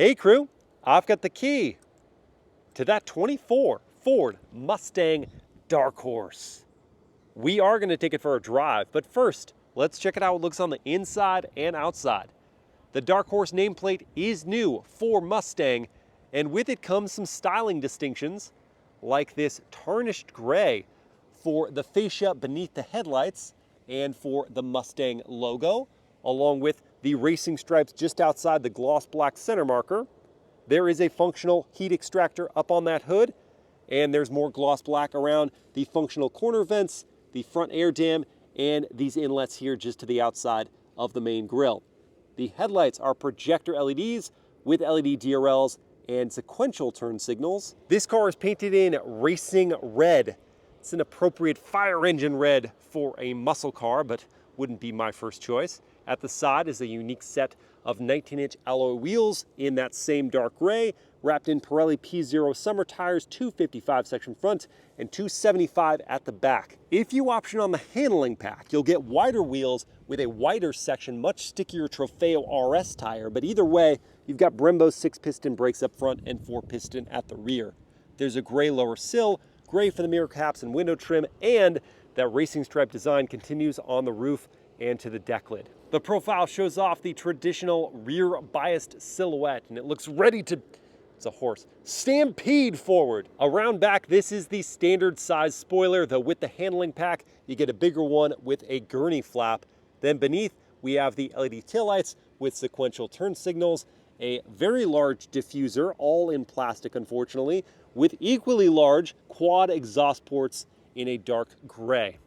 Hey crew, I've got the key to that 24 Ford Mustang Dark Horse. We are going to take it for a drive, but first, let's check out how it looks on the inside and outside. The Dark Horse nameplate is new for Mustang, and with it comes some styling distinctions, like this tarnished gray for the fascia beneath the headlights and for the Mustang logo, along with the racing stripes just outside the gloss black center marker. There is a functional heat extractor up on that hood, and there's more gloss black around the functional corner vents, the front air dam, and these inlets here just to the outside of the main grille. The headlights are projector LEDs with LED DRLs and sequential turn signals. This car is painted in racing red. It's an appropriate fire engine red for a muscle car, but wouldn't be my first choice. At the side is a unique set of 19-inch alloy wheels in that same dark gray, wrapped in Pirelli P0 summer tires, 255 section front and 275 at the back. If you option on the handling pack, you'll get wider wheels with a wider section, much stickier Trofeo RS tire, but either way, you've got Brembo 6-piston brakes up front and 4-piston at the rear. There's a gray lower sill, gray for the mirror caps and window trim, and that racing stripe design continues on the roof and to the deck lid. The profile shows off the traditional rear biased silhouette, and it looks ready to, it's a horse, stampede forward. Around back, this is the standard size spoiler, though with the handling pack, you get a bigger one with a gurney flap. Then beneath, we have the LED taillights with sequential turn signals, a very large diffuser, all in plastic unfortunately, with equally large quad exhaust ports in a dark gray.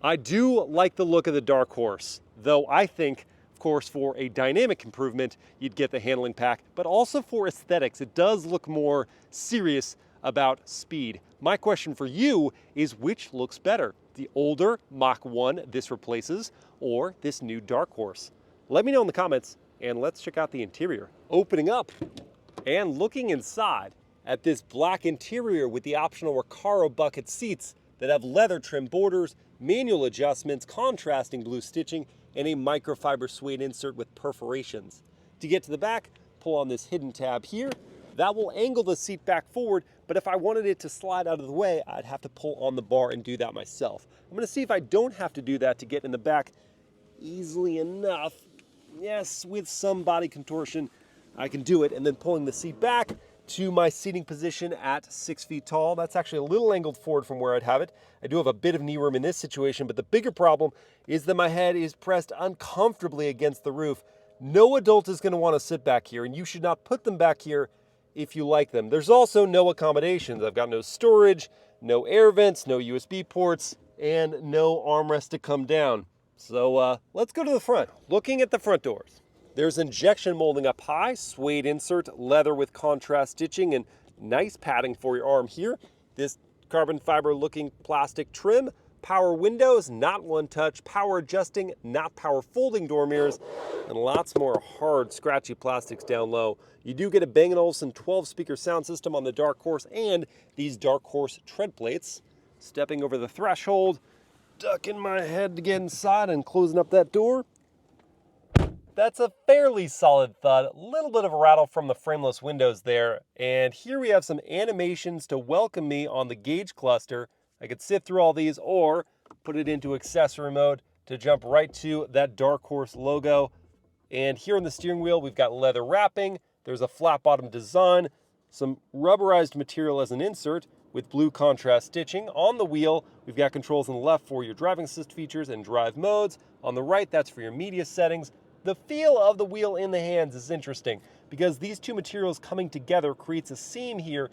I do like the look of the Dark Horse, though I think, of course, for a dynamic improvement, you'd get the handling pack, but also for aesthetics, it does look more serious about speed. My question for you is, which looks better? The older Mach 1 this replaces, or this new Dark Horse? Let me know in the comments, and let's check out the interior. Opening up and looking inside at this black interior with the optional Recaro bucket seats that have leather trim borders, manual adjustments, contrasting blue stitching, and a microfiber suede insert with perforations. To get to the back, pull on this hidden tab here. That will angle the seat back forward, but if I wanted it to slide out of the way, I'd have to pull on the bar and do that myself. I'm gonna see if I don't have to do that to get in the back easily enough. Yes, with some body contortion, I can do it, and then pulling the seat back to my seating position at 6 feet tall. That's actually a little angled forward from where I'd have it. I do have a bit of knee room in this situation, but the bigger problem is that my head is pressed uncomfortably against the roof. No adult is going to want to sit back here, and you should not put them back here if you like them. There's also no accommodations. I've got no storage, no air vents, no USB ports, and no armrest to come down. So let's go to the front. Looking at the front doors, there's injection molding up high, suede insert, leather with contrast stitching, and nice padding for your arm here. This carbon fiber looking plastic trim, power windows, not one touch, power adjusting, not power folding door mirrors, and lots more hard, scratchy plastics down low. You do get a Bang & Olufsen 12-speaker sound system on the Dark Horse and these Dark Horse tread plates. Stepping over the threshold, ducking my head to get inside and closing up that door. That's a fairly solid thud, a little bit of a rattle from the frameless windows there. And here we have some animations to welcome me on the gauge cluster. I could sift through all these or put it into accessory mode to jump right to that Dark Horse logo. And here on the steering wheel, we've got leather wrapping. There's a flat bottom design, some rubberized material as an insert with blue contrast stitching. On the wheel, we've got controls on the left for your driving assist features and drive modes. On the right, that's for your media settings. The feel of the wheel in the hands is interesting because these two materials coming together creates a seam here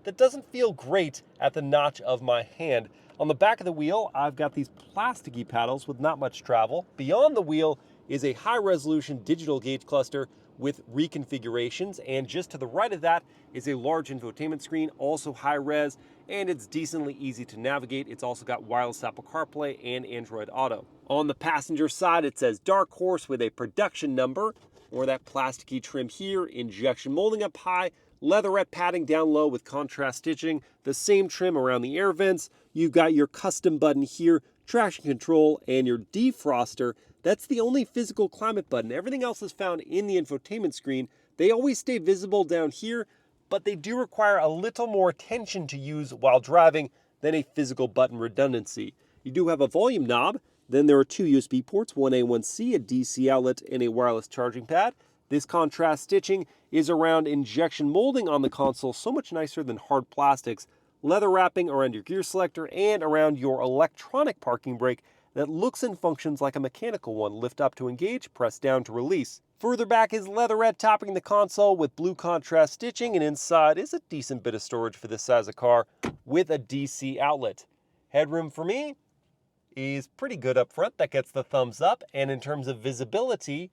that doesn't feel great at the notch of my hand. On the back of the wheel, I've got these plasticky paddles with not much travel. Beyond the wheel is a high-resolution digital gauge cluster with reconfigurations, and just to the right of that is a large infotainment screen, also high-res, and it's decently easy to navigate. It's also got wireless Apple CarPlay and Android Auto. On the passenger side, it says Dark Horse with a production number, or that plasticky trim here, injection molding up high, leatherette padding down low with contrast stitching, the same trim around the air vents. You've got your custom button here, traction control, and your defroster. That's the only physical climate button. Everything else is found in the infotainment screen. They always stay visible down here, but they do require a little more attention to use while driving than a physical button redundancy. You do have a volume knob, then there are two USB ports, one A, one C, a DC outlet, and a wireless charging pad. This contrast stitching is around injection molding on the console, so much nicer than hard plastics. Leather wrapping around your gear selector and around your electronic parking brake that looks and functions like a mechanical one. Lift up to engage, press down to release. Further back is leatherette topping the console with blue contrast stitching, and inside is a decent bit of storage for this size of car with a DC outlet. Headroom for me is pretty good up front. That gets the thumbs up. And in terms of visibility,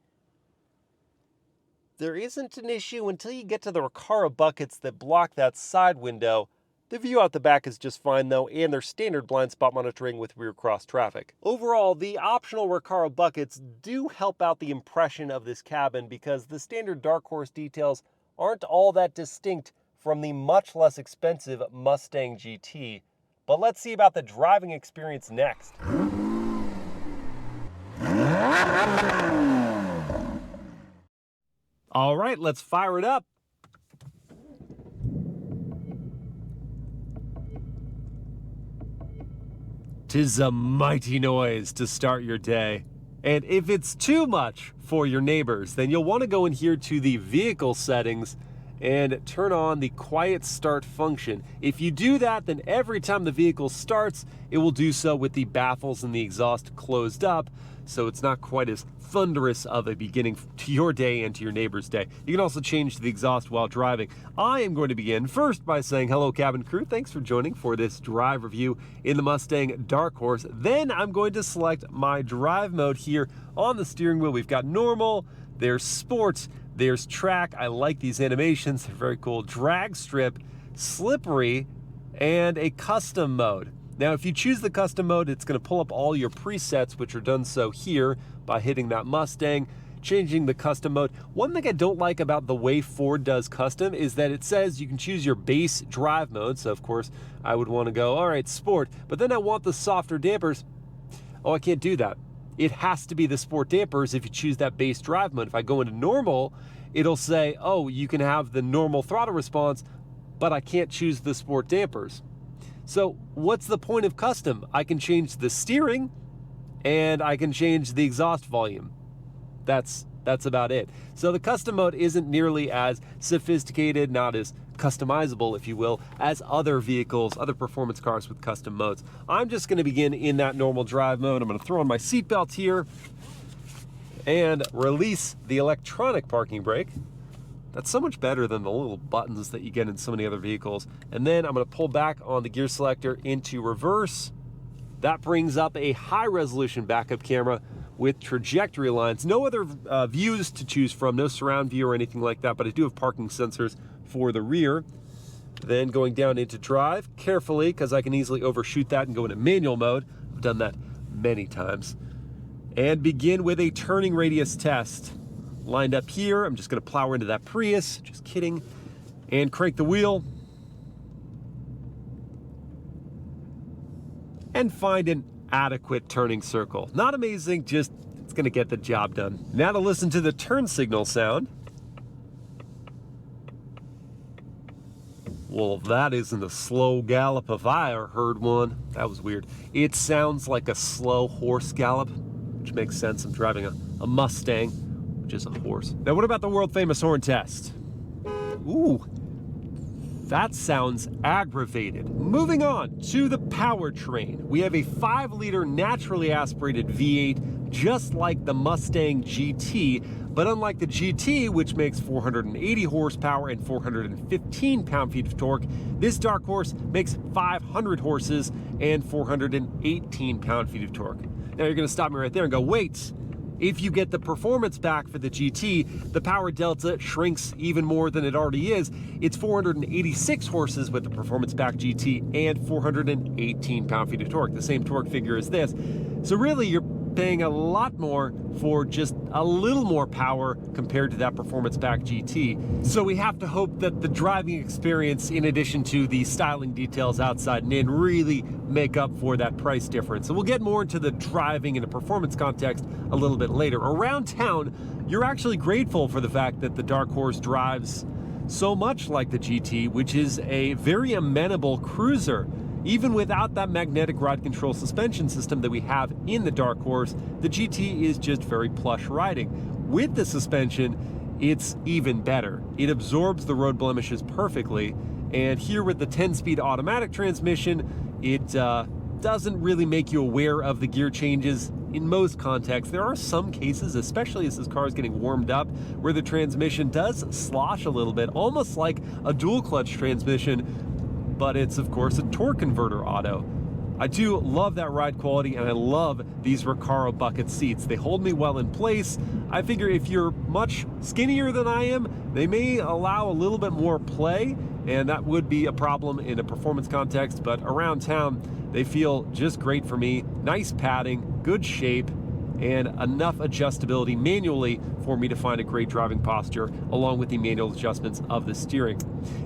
there isn't an issue until you get to the Recaro buckets that block that side window. The view out the back is just fine though, and there's standard blind spot monitoring with rear cross traffic. Overall, the optional Recaro buckets do help out the impression of this cabin because the standard Dark Horse details aren't all that distinct from the much less expensive Mustang GT. But let's see about the driving experience next. All right, let's fire it up. 'Tis a mighty noise to start your day. And if it's too much for your neighbors, then you'll want to go in here to the vehicle settings and turn on the quiet start function. If you do that, then every time the vehicle starts, it will do so with the baffles and the exhaust closed up, so it's not quite as thunderous of a beginning to your day and to your neighbor's day. You can also change the exhaust while driving. I am going to begin first by saying hello, cabin crew. Thanks for joining for this drive review in the Mustang Dark Horse. Then I'm going to select my drive mode here on the steering wheel. We've got normal, there's sport, there's track. I like these animations, they're very cool. Drag strip, slippery, and a custom mode. Now, if you choose the custom mode, it's going to pull up all your presets, which are done so here by hitting that Mustang, changing the custom mode. One thing I don't like about the way Ford does custom is that it says you can choose your base drive mode. So, of course, I would want to go, all right, sport, but then I want the softer dampers. Oh, I can't do that. It has to be the sport dampers if you choose that base drive mode. If I go into normal, it'll say, oh, you can have the normal throttle response, but I can't choose the sport dampers. So what's the point of custom? I can change the steering and I can change the exhaust volume. That's about it. So the custom mode isn't nearly as sophisticated, not as customizable, if you will, as other vehicles, other performance cars with custom modes. I'm just going to begin in that normal drive mode. I'm going to throw on my seatbelt here and release the electronic parking brake. That's so much better than the little buttons that you get in so many other vehicles. And then I'm going to pull back on the gear selector into reverse. That brings up a high resolution backup camera with trajectory lines. No other views to choose from, no surround view or anything like that, but I do have parking sensors for the rear. Then going down into drive carefully, because I can easily overshoot that and go into manual mode. I've done that many times. And begin with a turning radius test. Lined up here, I'm just going to plow into that Prius, just kidding, and crank the wheel. And find an adequate turning circle. Not amazing, just it's going to get the job done. Now to listen to the turn signal sound. Well, that isn't a slow gallop if I ever heard one. That was weird. It sounds like a slow horse gallop, which makes sense. I'm driving a Mustang, which is a horse. Now, what about the world famous horn test? Ooh, that sounds aggravated. Moving on to the powertrain. We have a 5-liter naturally aspirated V8, just like the Mustang GT, but unlike the GT, which makes 480 horsepower and 415 pound-feet of torque, this Dark Horse makes 500 horses and 418 pound-feet of torque. Now you're gonna stop me right there and go, wait, if you get the performance back for the GT, the power delta shrinks even more than it already is. It's 486 horses with the performance pack GT and 418 pound-feet of torque, the same torque figure as this. So really, you're paying a lot more for just a little more power compared to that performance pack GT. So we have to hope that the driving experience, in addition to the styling details outside and in, really make up for that price difference. So we'll get more into the driving in a performance context a little bit later. Around town, you're actually grateful for the fact that the Dark Horse drives so much like the GT, which is a very amenable cruiser. Even without that magnetic ride control suspension system that we have in the Dark Horse, the GT is just very plush riding. With the suspension, it's even better. It absorbs the road blemishes perfectly, and here with the 10-speed automatic transmission, it doesn't really make you aware of the gear changes in most contexts. There are some cases, especially as this car is getting warmed up, where the transmission does slosh a little bit, almost like a dual clutch transmission, but it's of course a torque converter auto. I do love that ride quality, and I love these Recaro bucket seats. They hold me well in place. I figure if you're much skinnier than I am, they may allow a little bit more play, and that would be a problem in a performance context, but around town, they feel just great for me. Nice padding, good shape, and enough adjustability manually for me to find a great driving posture, along with the manual adjustments of the steering.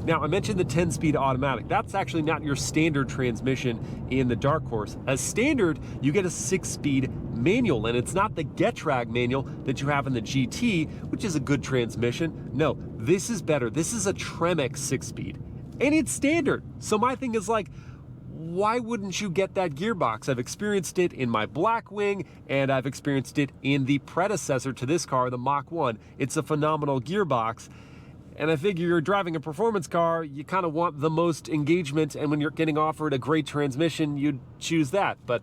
Now, I mentioned the 10-speed automatic. That's actually not your standard transmission in the Dark Horse. As standard, you get a 6-speed manual, and it's not the Getrag manual that you have in the GT, which is a good transmission. No, this is better. This is a Tremec 6-speed, and it's standard. So my thing is like, why wouldn't you get that gearbox? I've experienced it in my Blackwing, and I've experienced it in the predecessor to this car, the Mach 1. It's a phenomenal gearbox, and I figure you're driving a performance car, you kind of want the most engagement, and when you're getting offered a great transmission, you'd choose that. But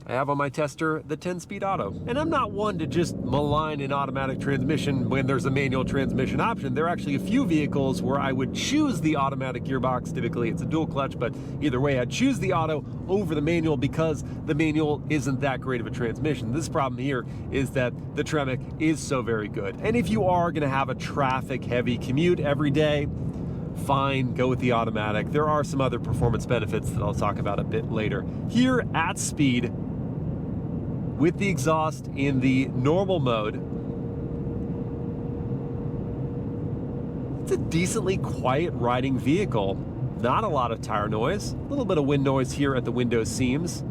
I have on my tester the 10-speed auto. And I'm not one to just malign an automatic transmission when there's a manual transmission option. There are actually a few vehicles where I would choose the automatic gearbox. Typically it's a dual clutch, but either way I'd choose the auto over the manual because the manual isn't that great of a transmission. This problem here is that the Tremec is so very good. And if you are gonna have a traffic heavy commute every day, fine, go with the automatic. There are some other performance benefits that I'll talk about a bit later. Here at speed, with the exhaust in the normal mode, it's a decently quiet riding vehicle. Not a lot of tire noise, a little bit of wind noise here at the window seams,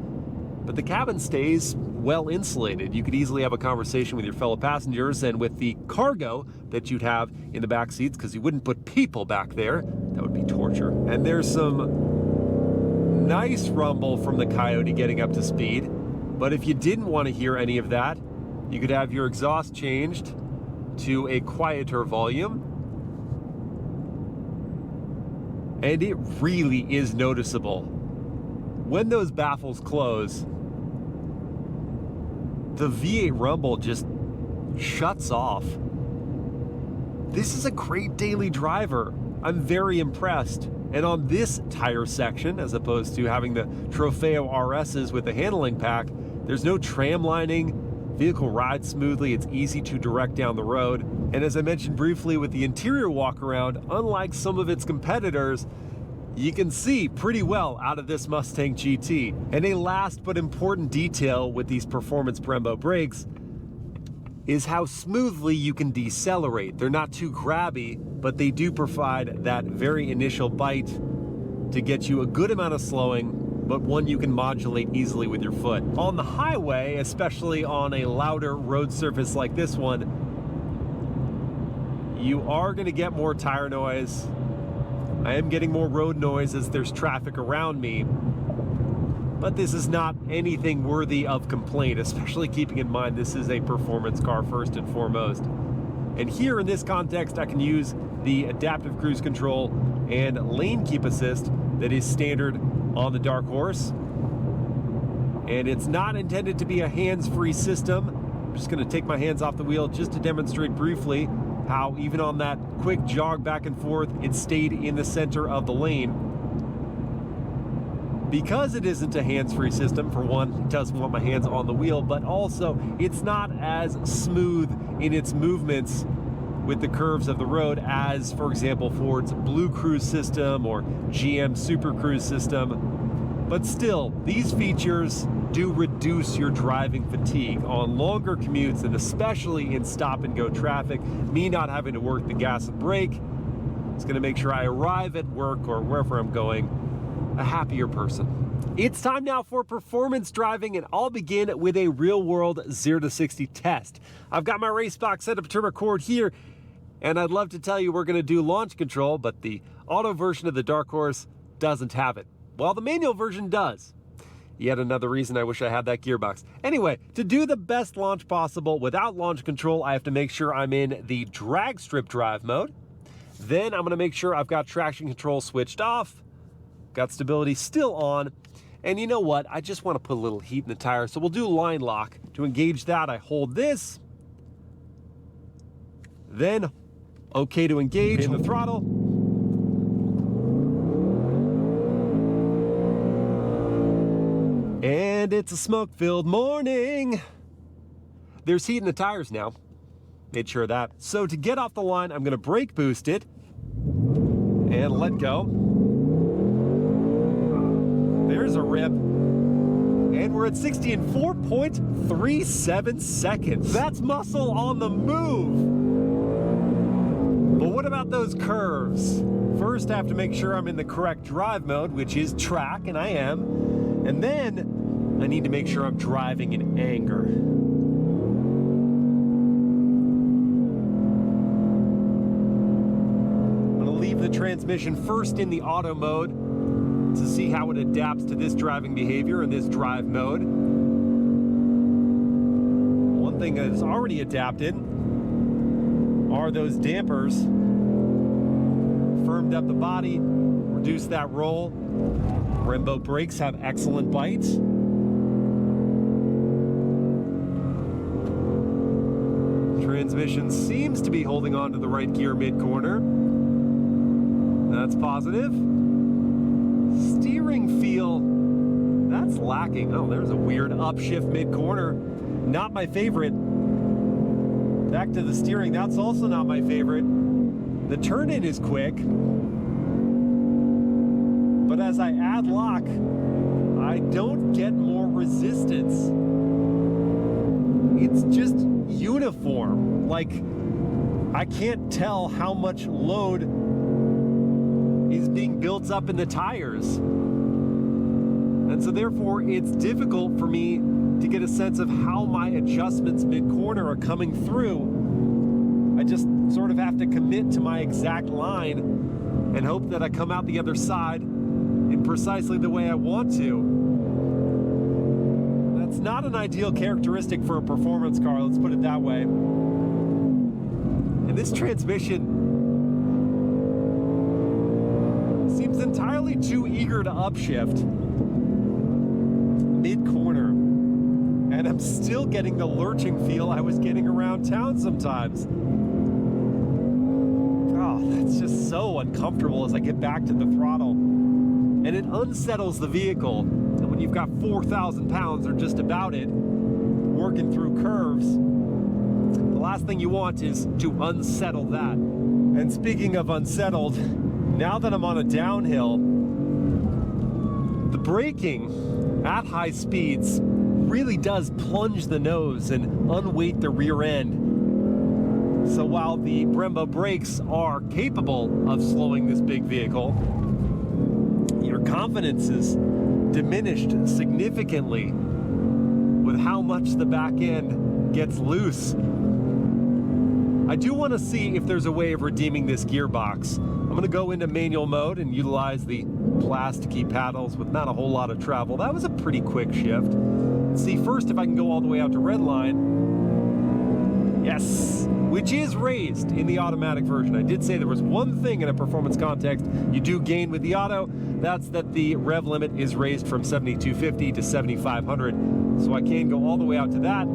but the cabin stays well insulated. You could easily have a conversation with your fellow passengers, and with the cargo that you'd have in the back seats, because you wouldn't put people back there, that would be torture. And there's some nice rumble from the Coyote getting up to speed. But if you didn't want to hear any of that, you could have your exhaust changed to a quieter volume. And it really is noticeable. When those baffles close, the V8 rumble just shuts off. This is a great daily driver. I'm very impressed. And on this tire section, as opposed to having the Trofeo RSs with the handling pack, there's no tram lining. Vehicle rides smoothly. It's easy to direct down the road. And as I mentioned briefly with the interior walkaround, unlike some of its competitors, you can see pretty well out of this Mustang GT. And a last but important detail with these performance Brembo brakes is how smoothly you can decelerate. They're not too grabby, but they do provide that very initial bite to get you a good amount of slowing, but one you can modulate easily with your foot. On the highway, especially on a louder road surface like this one, you are going to get more tire noise. I am getting more road noise as there's traffic around me, but this is not anything worthy of complaint, especially keeping in mind this is a performance car first and foremost. And here in this context, I can use the adaptive cruise control and lane keep assist that is standard on the Dark Horse. And it's not intended to be a hands-free system. I'm just going to take my hands off the wheel just to demonstrate briefly how even on that quick jog back and forth, it stayed in the center of the lane. Because it isn't a hands-free system, for one, it doesn't want my hands on the wheel, but also it's not as smooth in its movements with the curves of the road as, for example, Ford's Blue Cruise system or GM Super Cruise system. But still, these features do reduce your driving fatigue on longer commutes, and especially in stop-and-go traffic. Me not having to work the gas and brake is going to make sure I arrive at work or wherever I'm going a happier person. It's time now for performance driving, and I'll begin with a real-world 0 to 60 test. I've got my race box set up to record here, and I'd love to tell you we're going to do launch control, but the auto version of the Dark Horse doesn't have it, while the manual version does. Yet another reason I wish I had that gearbox. Anyway, to do the best launch possible without launch control, I have to make sure I'm in the drag strip drive mode. Then I'm going to make sure I've got traction control switched off, got stability still on, and you know what? I just want to put a little heat in the tire, so we'll do line lock. To engage that, I hold this, then okay to engage in the throttle. And it's a smoke-filled morning. There's heat in the tires now. Made sure of that. So to get off the line, I'm going to brake boost it and let go. There's a rip. And we're at 60 in 4.37 seconds. That's muscle on the move. But what about those curves? First, I have to make sure I'm in the correct drive mode, which is track, and I am. And then I need to make sure I'm driving in anger. I'm going to leave the transmission first in the auto mode to see how it adapts to this driving behavior in this drive mode. One thing that is already adapted are those dampers. Firmed up the body, reduced that roll. Brembo brakes have excellent bite. Transmission seems to be holding on to the right gear mid-corner. That's positive. Steering feel, that's lacking. Oh, there's a weird upshift mid-corner. Not my favorite. Back to the steering, that's also not my favorite. The turn-in is quick. But as I add lock, I don't get more resistance. It's just uniform. Like, I can't tell how much load is being built up in the tires. And so therefore, it's difficult for me to get a sense of how my adjustments mid-corner are coming through. I just sort of have to commit to my exact line and hope that I come out the other side in precisely the way I want to. That's not an ideal characteristic for a performance car, let's put it that way. And this transmission seems entirely too eager to upshift mid-corner. And I'm still getting the lurching feel I was getting around town sometimes. Oh, that's just so uncomfortable as I get back to the throttle. And it unsettles the vehicle. And when you've got 4,000 pounds, or just about it, working through curves, the last thing you want is to unsettle that. And speaking of unsettled, now that I'm on a downhill, the braking at high speeds really does plunge the nose and unweight the rear end. So while the Brembo brakes are capable of slowing this big vehicle, your confidence is diminished significantly with how much the back end gets loose. I do want to see if there's a way of redeeming this gearbox. I'm going to go into manual mode and utilize the plasticky paddles with not a whole lot of travel. That was a pretty quick shift. Let's see first if I can go all the way out to red line. Yes, which is raised in the automatic version. I did say there was one thing in a performance context you do gain with the auto. That's that the rev limit is raised from 7,250 to 7,500. So I can go all the way out to that.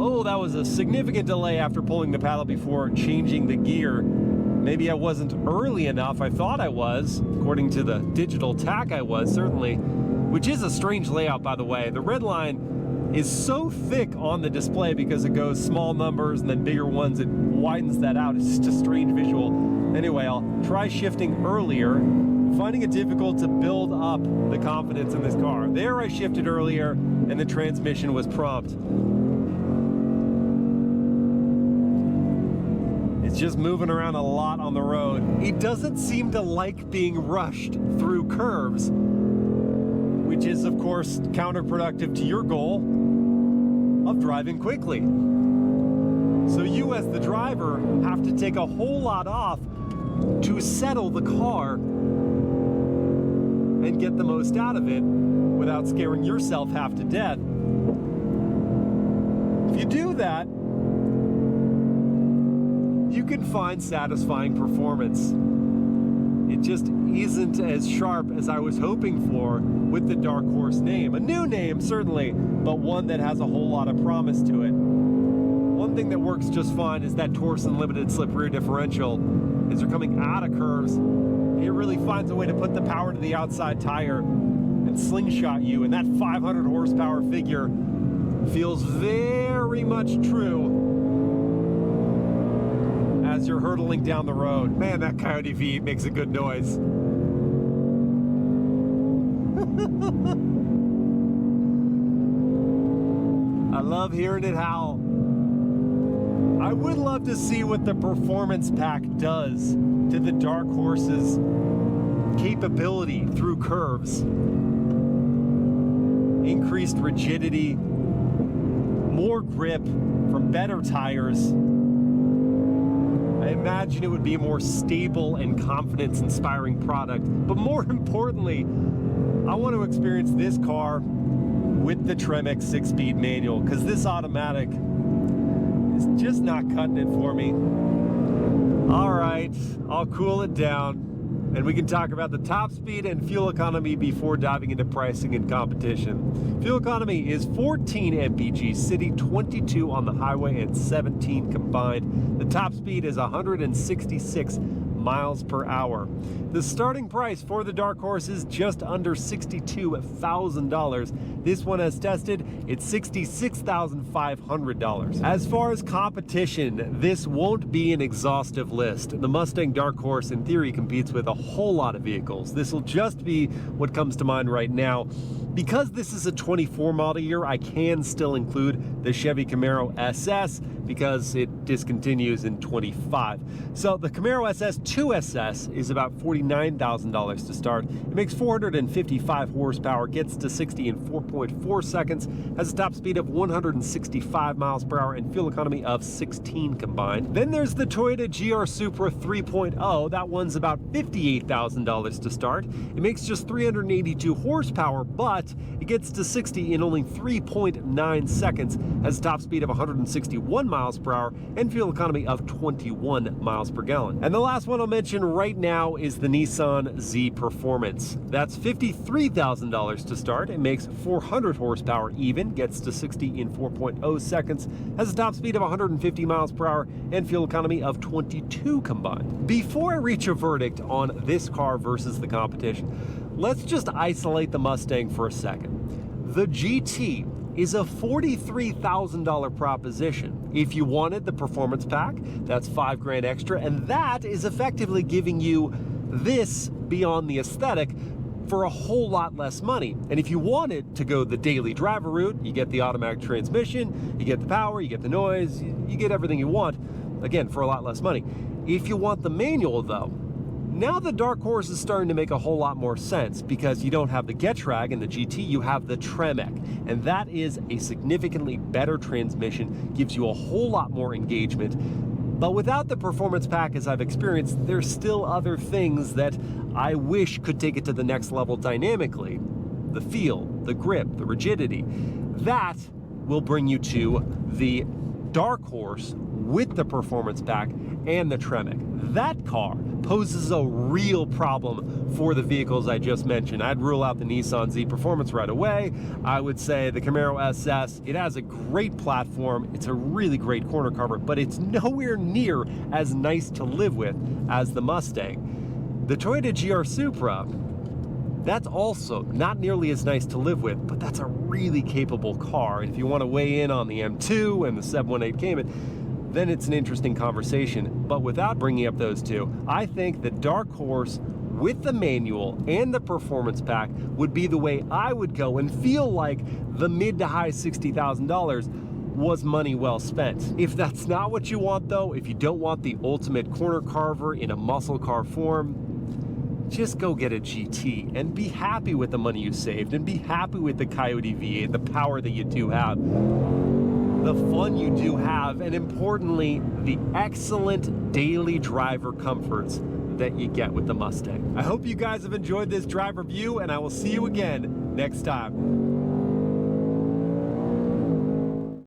Oh, that was a significant delay after pulling the paddle before changing the gear. Maybe I wasn't early enough. I thought I was. According to the digital tack, I was, certainly. Which is a strange layout, by the way. The red line is so thick on the display because it goes small numbers and then bigger ones. It widens that out. It's just a strange visual. Anyway, I'll try shifting earlier. finding it difficult to build up the confidence in this car. There I shifted earlier and the transmission was prompt. It's just moving around a lot on the road. It doesn't seem to like being rushed through curves, which is of course counterproductive to your goal of driving quickly. So you as the driver have to take a whole lot off to settle the car and get the most out of it without scaring yourself half to death. If you do that, you can find satisfying performance. It just isn't as sharp as I was hoping for with the Dark Horse name. A new name, certainly, but one that has a whole lot of promise to it. One thing that works just fine is that Torsen limited slip rear differential. As you're coming out of curves, it really finds a way to put the power to the outside tire and slingshot you, and that 500 horsepower figure feels very much true as you're hurtling down the road. Man, that Coyote V makes a good noise. I love hearing it howl. I would love to see what the performance pack does to the Dark Horse's capability through curves. Increased rigidity, more grip from better tires. I imagine it would be a more stable and confidence-inspiring product. But more importantly, I want to experience this car with the Tremec 6-speed manual, because this automatic is just not cutting it for me. All right, I'll cool it down, and we can talk about the top speed and fuel economy before diving into pricing and competition. Fuel economy is 14 mpg city, 22 on the highway, and 17 combined. The top speed is 166 miles per hour. The starting price for the Dark Horse is just under $62,000. This one, as tested, it's $66,500. As far as competition, this won't be an exhaustive list. The Mustang Dark Horse, in theory, competes with a whole lot of vehicles. This will just be what comes to mind right now. Because this is a 24 model year, I can still include the Chevy Camaro SS because it discontinues in 25. So the Camaro SS 2SS is about $49,000 to start. It makes 455 horsepower, gets to 60 in 4.4 seconds, has a top speed of 165 miles per hour, and fuel economy of 16 combined. Then there's the Toyota GR Supra 3.0. That one's about $58,000 to start. It makes just 382 horsepower, but it gets to 60 in only 3.9 seconds, has a top speed of 161 miles per hour, and fuel economy of 21 miles per gallon. And the last one I'll mention right now is the Nissan Z Performance. That's $53,000 to start. It makes 400 horsepower even, gets to 60 in 4.0 seconds, has a top speed of 150 miles per hour, and fuel economy of 22 combined. Before I reach a verdict on this car versus the competition, let's just isolate the Mustang for a second. The GT is a $43,000 proposition. If you wanted the performance pack, that's $5,000 extra, and that is effectively giving you this beyond the aesthetic for a whole lot less money. And if you wanted to go the daily driver route, you get the automatic transmission, you get the power, you get the noise, you get everything you want, again, for a lot less money. If you want the manual though, now the Dark Horse is starting to make a whole lot more sense, because you don't have the Getrag in the GT, you have the Tremec, and that is a significantly better transmission, gives you a whole lot more engagement. But without the performance pack, as I've experienced, there's still other things that I wish could take it to the next level dynamically. The feel, the grip, the rigidity. That will bring you to the Dark Horse with the performance pack and the Tremec. That car poses a real problem for the vehicles I just mentioned. I'd rule out the Nissan Z Performance right away. I would say the Camaro SS, it has a great platform, it's a really great corner cover, but it's nowhere near as nice to live with as the Mustang. The Toyota GR Supra, that's also not nearly as nice to live with, but that's a really capable car. And if you want to weigh in on the M2 and the 718 Cayman, then it's an interesting conversation. But without bringing up those two, I think the Dark Horse with the manual and the performance pack would be the way I would go and feel like the mid to high $60,000 was money well spent. If that's not what you want though, if you don't want the ultimate corner carver in a muscle car form, just go get a GT and be happy with the money you saved and be happy with the Coyote V8, the power that you do have, the fun you do have, and importantly, the excellent daily driver comforts that you get with the Mustang. I hope you guys have enjoyed this drive review, and I will see you again next time.